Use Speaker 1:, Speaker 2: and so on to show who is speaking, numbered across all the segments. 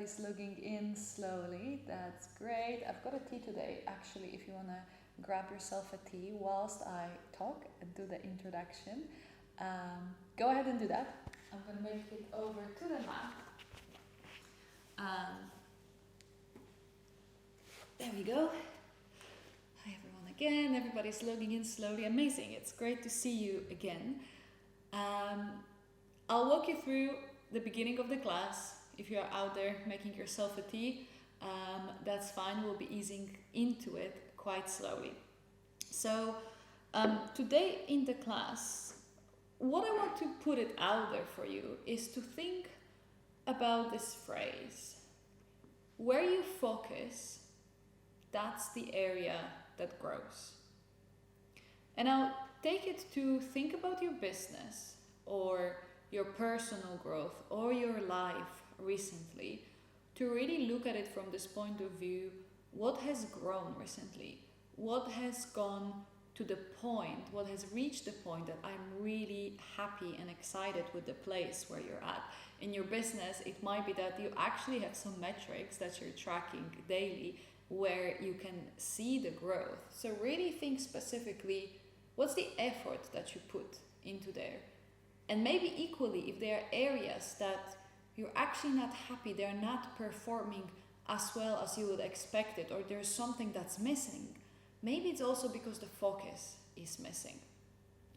Speaker 1: everybody's logging in slowly. That's great. I've got a tea today, actually, if you want to grab yourself a tea whilst I talk and do the introduction. Go ahead and do that. I'm going to make it over to the mat. There we go. Hi everyone again. Everybody's logging in slowly. Amazing. It's great to see you again. I'll walk you through the beginning of the class. If you're out there making yourself a tea, that's fine. We'll be easing into it quite slowly. So today in the class, what I want to put it out there for you is to think about this phrase. Where you focus, that's the area that grows. And I'll take it to think about your business or your personal growth or your life recently, to really look at it from this point of view. What has grown recently? What has gone to the point, what has reached the point that I'm really happy and excited with the place where you're at? In your business, it might be that you actually have some metrics that you're tracking daily where you can see the growth. So really think specifically, what's the effort that you put into there? And maybe equally, if there are areas that you're actually not happy, they're not performing as well as you would expect it, or there's something that's missing, maybe it's also because the focus is missing.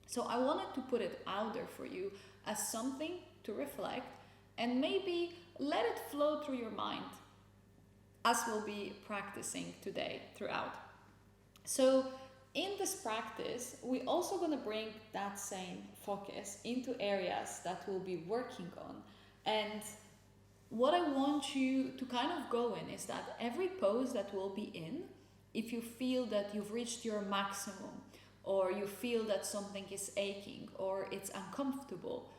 Speaker 1: So I wanted to put it out there for you as something to reflect and maybe let it flow through your mind as we'll be practicing today throughout. So in this practice, we're also going to bring that same focus into areas that we'll be working on. And what I want you to kind of go in is that every pose that we'll be in, if you feel that you've reached your maximum, or you feel that something is aching or it's uncomfortable,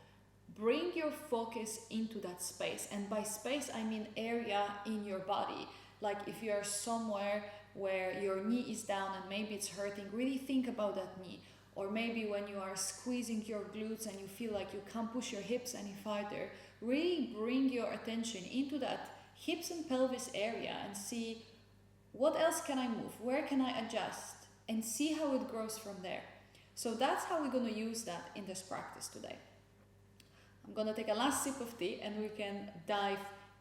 Speaker 1: bring your focus into that space. And by space, I mean area in your body. Like if you're somewhere where your knee is down and maybe it's hurting, really think about that knee. Or maybe when you are squeezing your glutes and you feel like you can't push your hips any farther, really bring your attention into that hips and pelvis area and see, what else can I move? Where can I adjust? And see how it grows from there. So that's how we're going to use that in this practice today. I'm going to take a last sip of tea and we can dive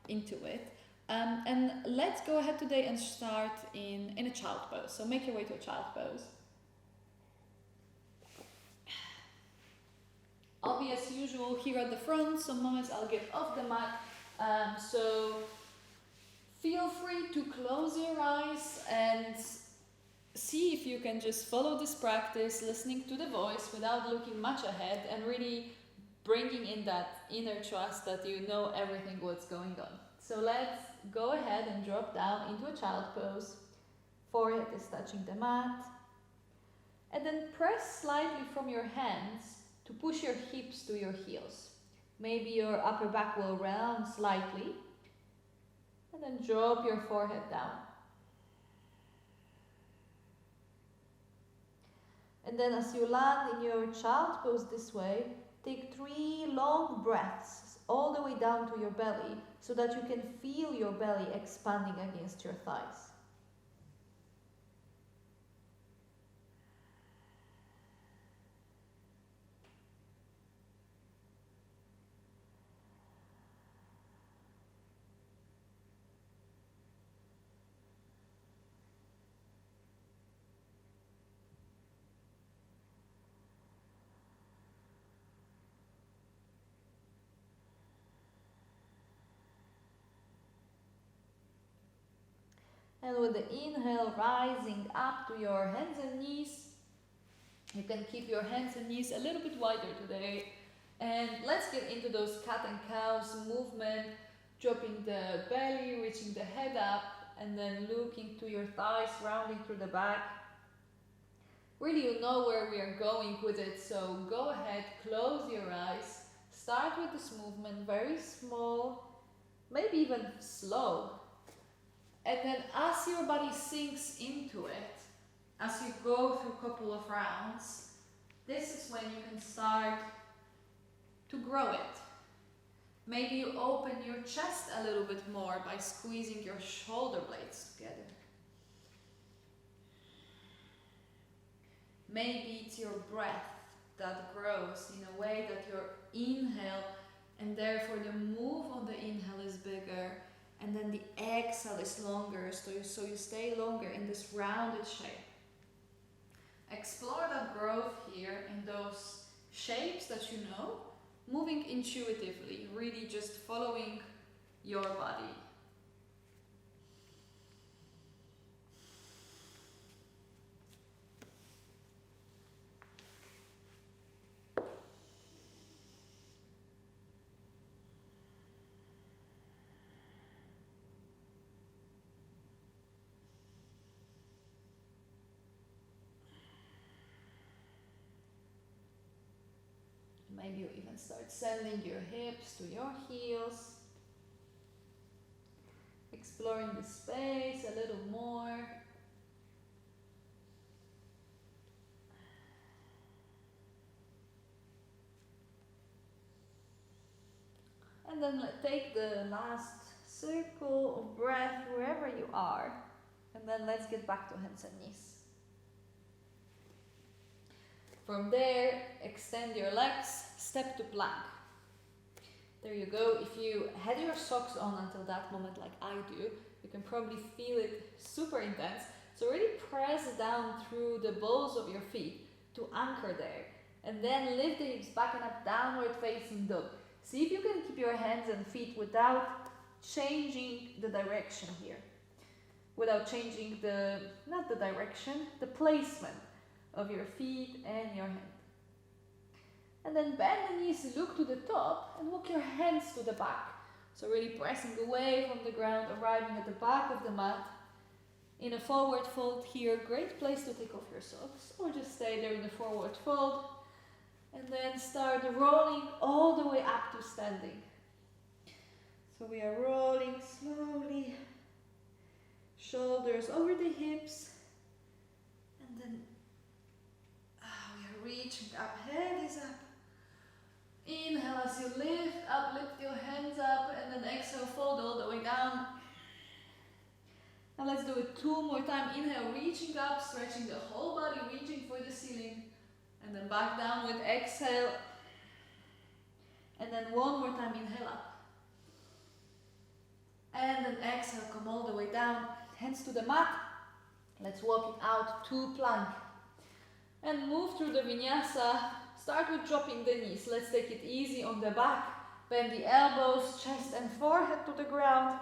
Speaker 1: into it. And let's go ahead today and start in a child pose. So make your way to a child pose. I'll be as usual here at the front. Some moments I'll get off the mat. So feel free to close your eyes and see if you can just follow this practice, listening to the voice without looking much ahead and really bringing in that inner trust that you know everything what's going on. So let's go ahead and drop down into a child pose. Forehead is touching the mat. And then press slightly from your hands to push your hips to your heels. Maybe your upper back will round slightly. And then drop your forehead down. And then as you land in your child pose this way, take 3 long breaths all the way down to your belly so that you can feel your belly expanding against your thighs. And with the inhale, rising up to your hands and knees. You can keep your hands and knees a little bit wider today. And let's get into those cat and cows movement, dropping the belly, reaching the head up, and then looking to your thighs, rounding through the back. Really, you know where we are going with it, so go ahead, close your eyes. Start with this movement, very small, maybe even slow. And then as your body sinks into it, as you go through a couple of rounds, this is when you can start to grow it. Maybe you open your chest a little bit more by squeezing your shoulder blades together. Maybe it's your breath that grows in a way that your inhale, and therefore the move on the inhale is bigger, and then the exhale is longer, so you stay longer in this rounded shape. Explore that growth here in those shapes that you know, moving intuitively, really just following your body. Maybe you even start sending your hips to your heels, exploring the space a little more. And then take the last circle of breath wherever you are. And then let's get back to hands and knees. From there, extend your legs, step to plank. There you go. If you had your socks on until that moment like I do, you can probably feel it super intense. So really press down through the balls of your feet to anchor there. And then lift the hips back and up, downward facing dog. See if you can keep your hands and feet without changing the direction here. Without changing the, not the direction, the placement of your feet and your hand. And then bend the knees, look to the top, and walk your hands to the back. So really pressing away from the ground, arriving at the back of the mat. In a forward fold here, great place to take off your socks, or just stay there in the forward fold. And then start rolling all the way up to standing. So we are rolling slowly, shoulders over the hips, and then we are reaching up, head is up. Inhale as you lift up, lift your hands up, and then exhale, fold all the way down. Now let's do it 2 more times. Inhale, reaching up, stretching the whole body, reaching for the ceiling. And then back down with exhale. And then 1 more time, inhale up. And then exhale, come all the way down. Hands to the mat. Let's walk it out to plank. And move through the vinyasa. Start with dropping the knees. Let's take it easy on the back. Bend the elbows, chest and forehead to the ground.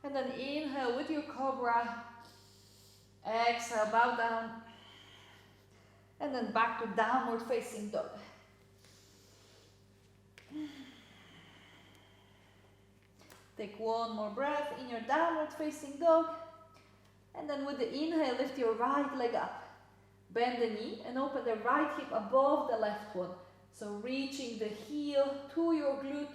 Speaker 1: And then inhale with your cobra. Exhale, bow down. And then back to downward facing dog. Take 1 more breath in your downward facing dog. And then with the inhale, lift your right leg up. Bend the knee and open the right hip above the left one. So reaching the heel to your glute,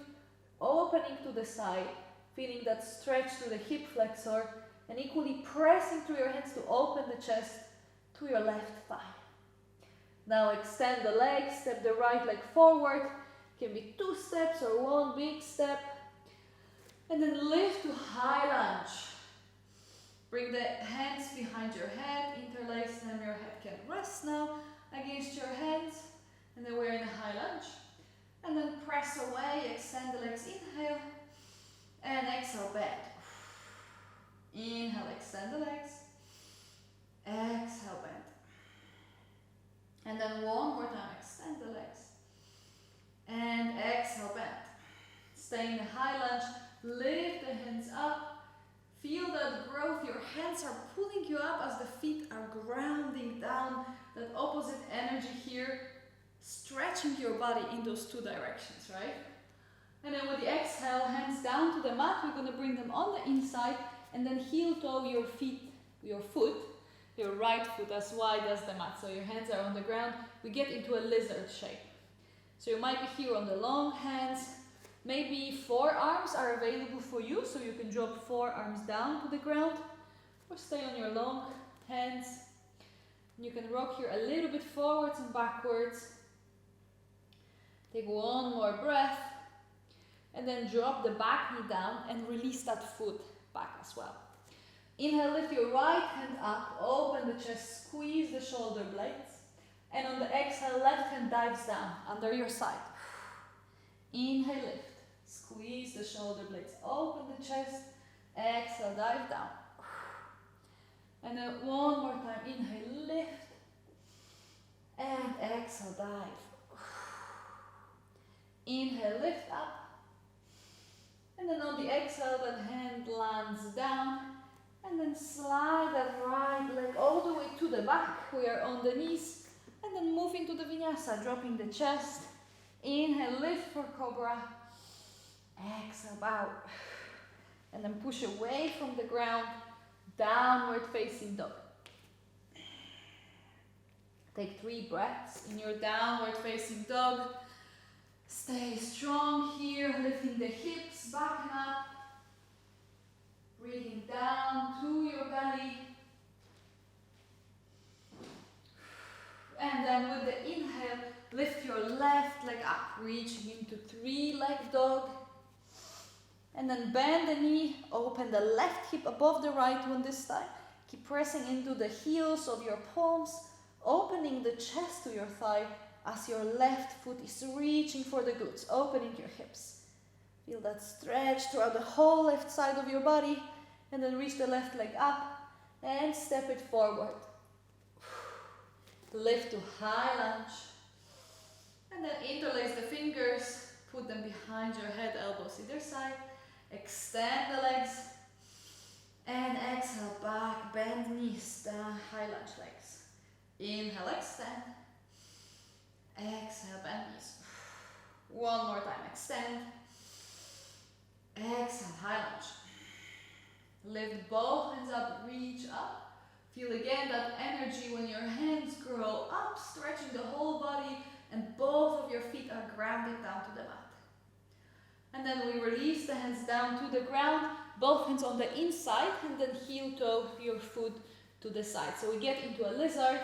Speaker 1: opening to the side, feeling that stretch to the hip flexor, and equally pressing through your hands to open the chest to your left thigh. Now extend the legs, step the right leg forward. Can be 2 steps or 1 big step. And then lift to high lunge. Bring the hands behind your head, interlace them, your head can rest now against your hands. And then we're in a high lunge. And then press away, extend the legs, inhale. And exhale, bend. Inhale, extend the legs. Exhale, bend. And then 1 more time, extend the legs. And exhale, bend. Stay in the high lunge, lift the hands up. Feel that growth, your hands are pulling you up as the feet are grounding down. That opposite energy here, stretching your body in those 2 directions, right? And then with the exhale, hands down to the mat, we're going to bring them on the inside and then heel toe your foot, your right foot as wide as the mat. So your hands are on the ground. We get into a lizard shape. So you might be here on the long hands. Maybe forearms are available for you, so you can drop forearms down to the ground or stay on your long hands. You can rock here a little bit forwards and backwards. Take 1 more breath. And then drop the back knee down and release that foot back as well. Inhale, lift your right hand up, open the chest, squeeze the shoulder blades. And on the exhale, left hand dives down under your side. Inhale, lift, squeeze the shoulder blades, open the chest, exhale, dive down. And then one more time, inhale, lift, and exhale, dive. Inhale, lift up. And then on the exhale, that hand lands down. And then slide that right leg all the way to the back. We are on the knees. And then move into the vinyasa, dropping the chest. Inhale, lift for cobra. Exhale, bow. And then push away from the ground. Downward facing dog. Take 3 breaths in your downward facing dog. Stay strong here, lifting the hips back and up. Breathing down to your belly. And then with the inhale, lift your left leg up, reaching into 3-leg dog. And then bend the knee, open the left hip above the right one this time. Keep pressing into the heels of your palms, opening the chest to your thigh as your left foot is reaching for the glutes, opening your hips. Feel that stretch throughout the whole left side of your body. And then reach the left leg up and step it forward. Lift to high lunge. And then interlace the fingers, put them behind your head, elbows either side. Extend the legs. And exhale, back, bend knees, down, high lunge legs. Inhale, extend. Exhale, bend knees. One more time, extend. Exhale, high lunge. Lift both hands up, reach up. Feel again that energy when your hands curl up, stretching the whole body, and both of your feet are grounded down to the mat. And then we release the hands down to the ground, both hands on the inside, and then heel toe your foot to the side. So we get into a lizard.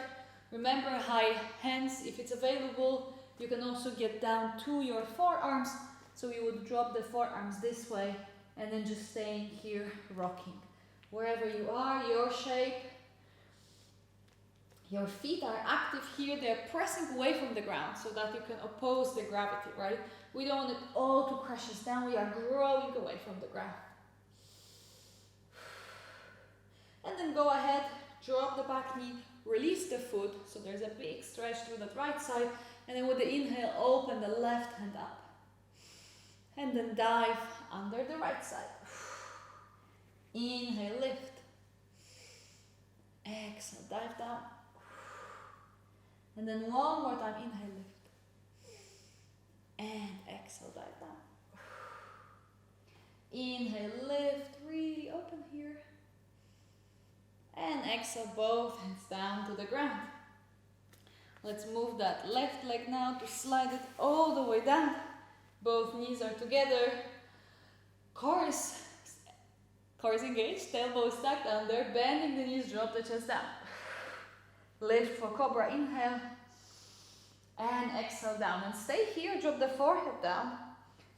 Speaker 1: Remember, high hands if it's available. You can also get down to your forearms. So you would drop the forearms this way, and then just staying here, rocking. Wherever you are, your shape. Your feet are active here. They're pressing away from the ground so that you can oppose the gravity, right? We don't want it all to crush us down. We are growing away from the ground. And then go ahead, drop the back knee, release the foot. So there's a big stretch through that right side. And then with the inhale, open the left hand up. And then dive under the right side. Inhale, lift. Exhale, dive down. And then one more time, inhale, lift. And exhale, dive down. Inhale, lift, really open here. And exhale, both hands down to the ground. Let's move that left leg now to slide it all the way down. Both knees are together. Core is engaged, elbows stacked under, bending the knees, drop the chest down. Lift for cobra, inhale. And exhale down. And stay here, drop the forehead down.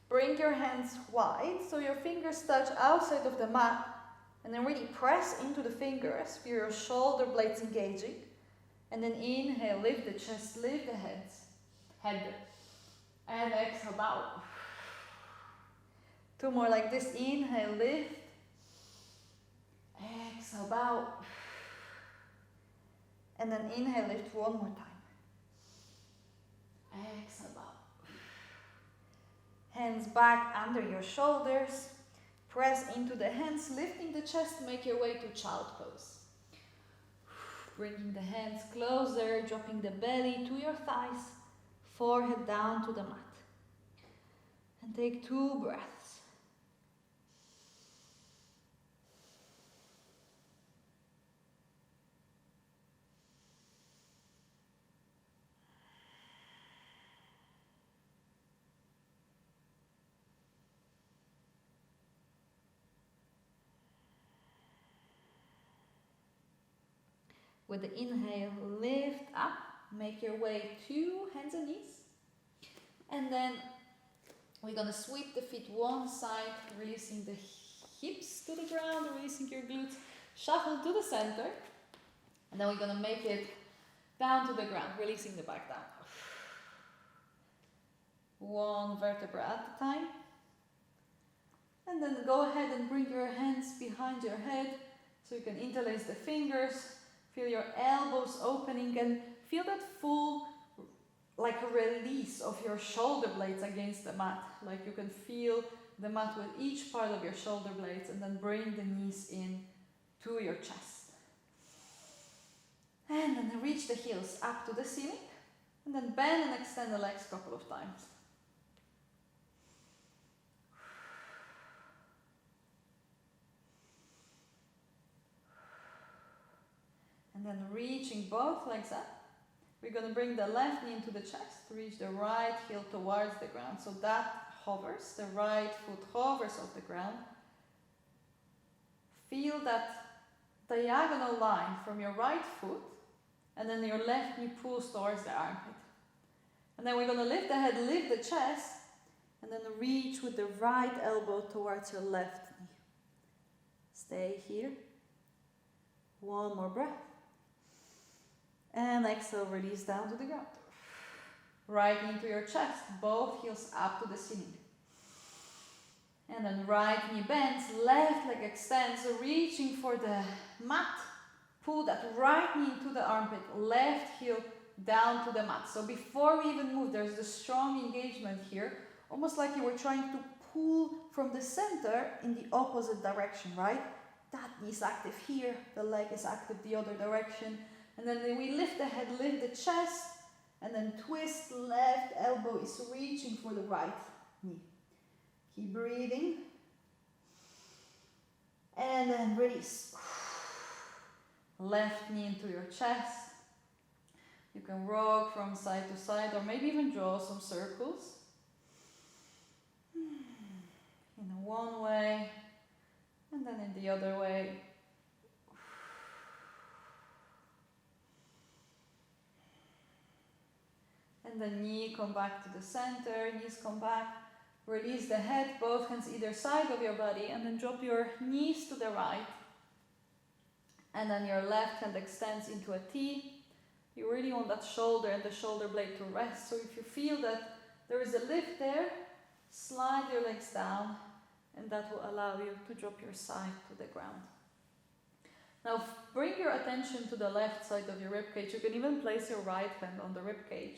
Speaker 1: Bring your hands wide so your fingers touch outside of the mat. And then really press into the fingers, feel your shoulder blades engaging. And then inhale, lift the chest, lift the head. And exhale, bow. 2 more like this. Inhale, lift. Exhale, bow. And then inhale, lift 1 more time. Exhale, bow. Hands back under your shoulders. Press into the hands, lifting the chest, make your way to child pose. Bringing the hands closer, dropping the belly to your thighs, forehead down to the mat. And take 2 breaths. With the inhale, lift up, make your way to hands and knees. And then We're gonna sweep the feet one side, releasing the hips to the ground, releasing your glutes, shuffle to the center, and then we're gonna make it down to the ground, releasing the back down. One vertebra at a time. And then go ahead and bring your hands behind your head so you can interlace the fingers, feel your elbows opening and feel that full like a release of your shoulder blades against the mat. Like you can feel the mat with each part of your shoulder blades, and then bring the knees in to your chest. And then reach the heels up to the ceiling, and then bend and extend the legs a couple of times. And then reaching both legs up. We're going to bring the left knee into the chest, reach the right heel towards the ground. So that hovers, the right foot hovers off the ground. Feel that diagonal line from your right foot, and then your left knee pulls towards the armpit. And then we're going to lift the head, lift the chest, and then reach with the right elbow towards your left knee. Stay here. One more breath. And exhale, release down to the ground. Right knee to your chest, both heels up to the ceiling. And then right knee bends, left leg extends, so reaching for the mat. Pull that right knee to the armpit, left heel down to the mat. So before we even move, there's the strong engagement here, almost like you were trying to pull from the center in the opposite direction, right? That knee is active here, the leg is active the other direction. And then we lift the head, lift the chest, and then twist, left elbow is reaching for the right knee. Keep breathing. And then release. Left knee into your chest. You can rock from side to side, or maybe even draw some circles. In one way, and then in the other way. And the knee come back to the center, knees come back. Release the head, both hands either side of your body, and then drop your knees to the right. And then your left hand extends into a T. You really want that shoulder and the shoulder blade to rest. So if you feel that there is a lift there, slide your legs down, and that will allow you to drop your side to the ground. Now bring your attention to the left side of your ribcage. You can even place your right hand on the ribcage.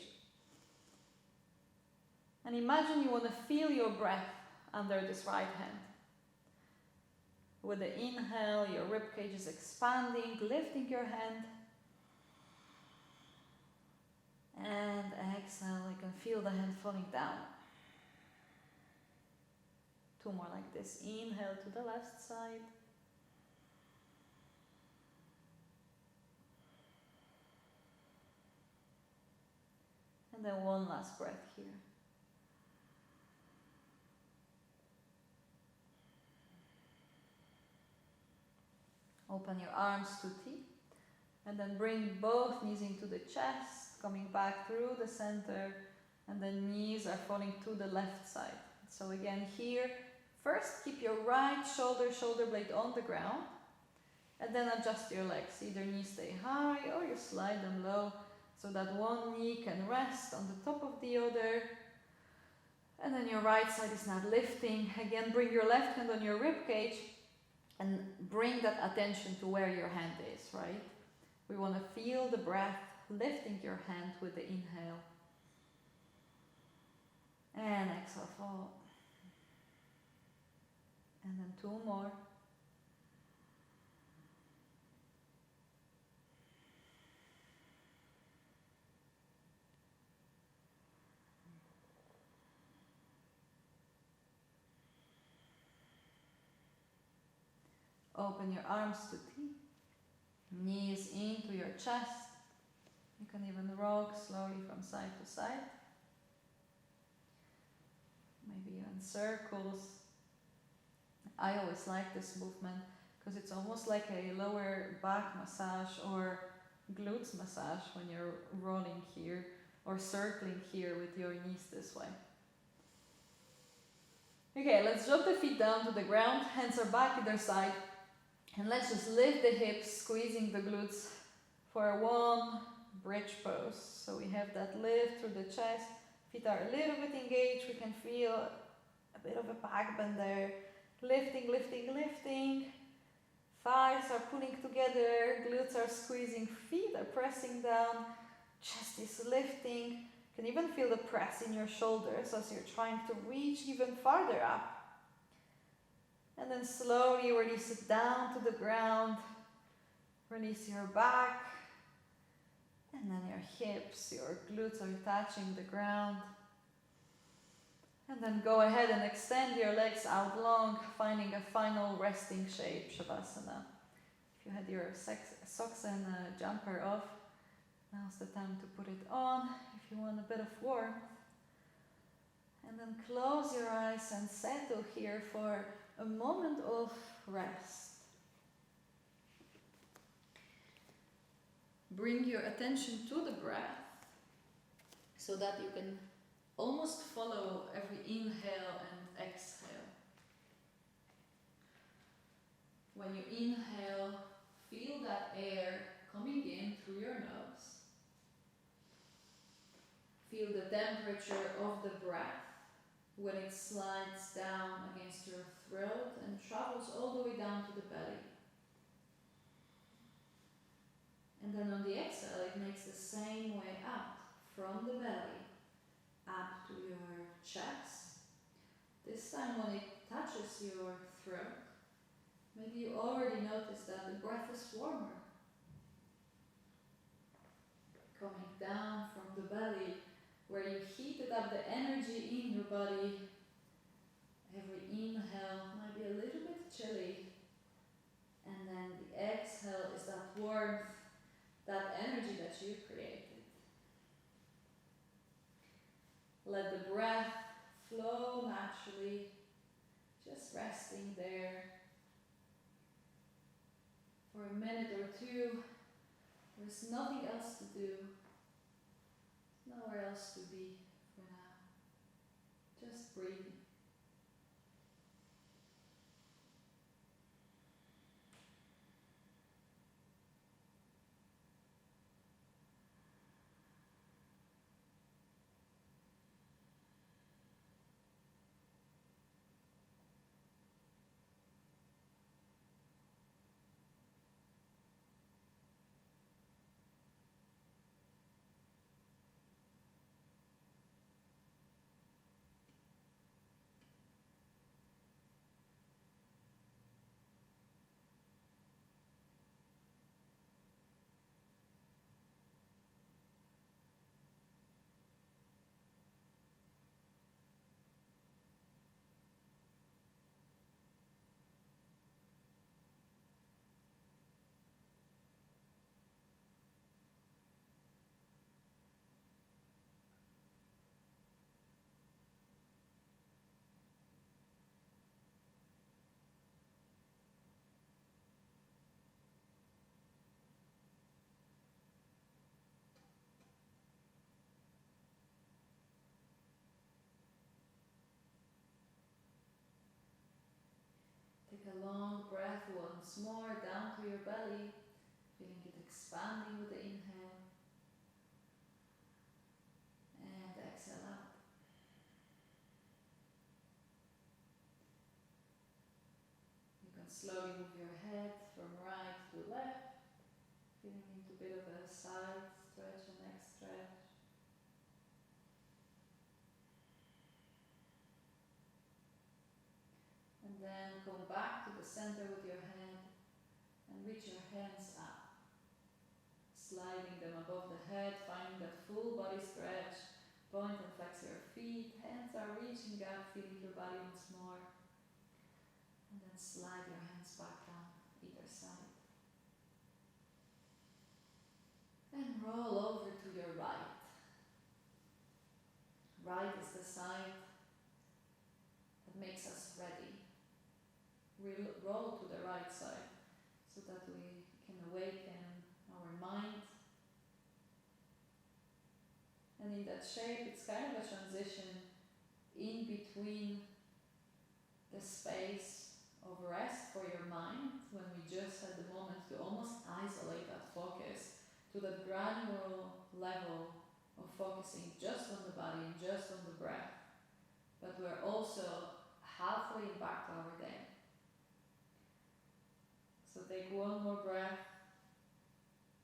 Speaker 1: And imagine you want to feel your breath under this right hand. With the inhale, your ribcage is expanding, lifting your hand. And exhale, you can feel the hand falling down. Two more like this. Inhale to the left side. And then one last breath here. Open your arms to T, and then bring both knees into the chest, coming back through the center, and the knees are falling to the left side. So again here, first keep your right shoulder blade on the ground, and then adjust your legs. Either knees stay high or you slide them low, so that one knee can rest on the top of the other. And then your right side is not lifting. Again, bring your left hand on your rib cage, and bring that attention to where your hand is, right? We want to feel the breath lifting your hand with the inhale. And exhale, fall. And then two more. Open your arms to T, knees into your chest. You can even rock slowly from side to side. Maybe even circles. I always like this movement because it's almost like a lower back massage or glutes massage when you're rolling here or circling here with your knees this way. Okay, let's drop the feet down to the ground, hands are back either side, and let's just lift the hips, squeezing the glutes for one bridge pose. So we have that lift through the chest, feet are a little bit engaged, we can feel a bit of a back bend there. Lifting, lifting, lifting. Thighs are pulling together, glutes are squeezing, feet are pressing down, chest is lifting. You can even feel the press in your shoulders as you're trying to reach even farther up. And then slowly release it down to the ground. Release your back. And then your hips, your glutes are touching the ground. And then go ahead and extend your legs out long, finding a final resting shape, Shavasana. If you had your socks and jumper off, now's the time to put it on if you want a bit of warmth. And then close your eyes and settle here for a moment of rest. Bring your attention to the breath so that you can almost follow every inhale and exhale. When you inhale, feel that air coming in through your nose. Feel the temperature of the breath when it slides down against your throat and travels all the way down to the belly. And then on the exhale, it makes the same way up from the belly up to your chest. This time when it touches your throat, maybe you already noticed that the breath is warmer. Coming down from the belly, where you heated up the energy in your body. Every inhale might be a little bit chilly, and then the exhale is that warmth, that energy that you created. Let the breath flow naturally, just resting there for a minute or two. There's nothing else to do, nowhere else to be for now. Just breathing. Take a long breath once more down to your belly, feeling it expanding with the inhale. And exhale out. You can slowly move your head from right to left, feeling into a bit of a side stretch and neck stretch. And then come back to the center with your head and reach your hands up, sliding them above the head, finding that full body stretch. Point and flex your feet, hands are reaching up, feeling your body once more. And then slide your hands back down either side. And roll over to your right. Right is the side that makes us ready. We roll to the right side so that we can awaken our mind. And in that shape, it's kind of a transition in between the space of rest for your mind, when we just had the moment to almost isolate that focus to that granular level of focusing just on the body and just on the breath, but we're also halfway back to our day. So take one more breath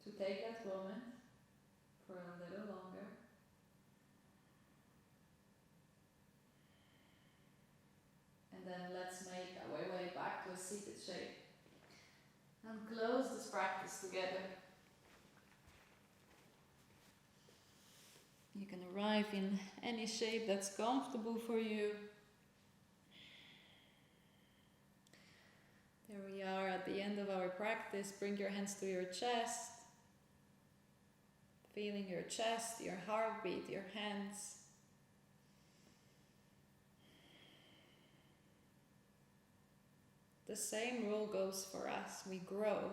Speaker 1: to take that moment for a little longer. And then let's make our way back to a seated shape. And close this practice together. You can arrive in any shape that's comfortable for you. There we are at the end of our practice. Bring your hands to your chest. Feeling your chest, your heartbeat, your hands. The same rule goes for us. We grow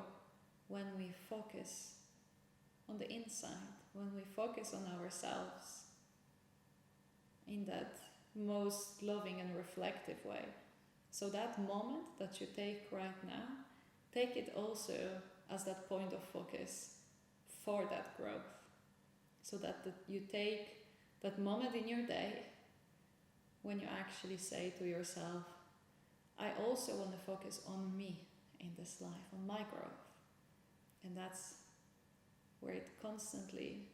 Speaker 1: when we focus on the inside, when we focus on ourselves in that most loving and reflective way. So that moment that you take right now, take it also as that point of focus for that growth. So that you take that moment in your day when you actually say to yourself, I also want to focus on me in this life, on my growth. And that's where it constantly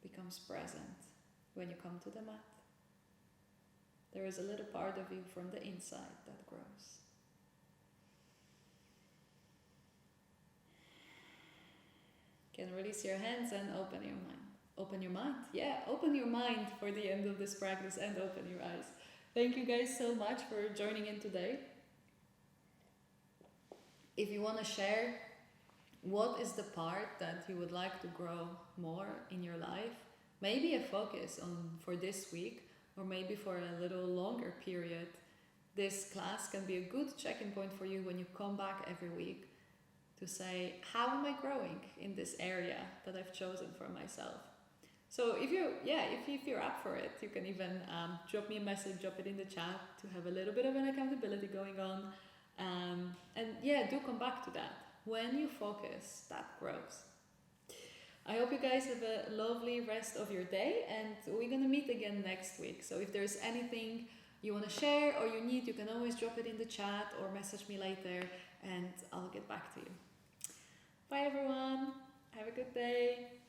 Speaker 1: becomes present when you come to the mat. There is a little part of you from the inside that grows. You can release your hands and open your mind. Open your mind. Yeah, open your mind for the end of this practice and open your eyes. Thank you guys so much for joining in today. If you want to share what is the part that you would like to grow more in your life, maybe a focus on for this week, or maybe for a little longer period, this class can be a good check-in point for you when you come back every week to say, how am I growing in this area that I've chosen for myself? So if you're up for it, you can even drop me a message, drop it in the chat to have a little bit of an accountability going on. And yeah, do come back to that. When you focus, that grows. I hope you guys have a lovely rest of your day, and we're going to meet again next week. So if there's anything you want to share or you need, you can always drop it in the chat or message me later, and I'll get back to you. Bye everyone. Have a good day.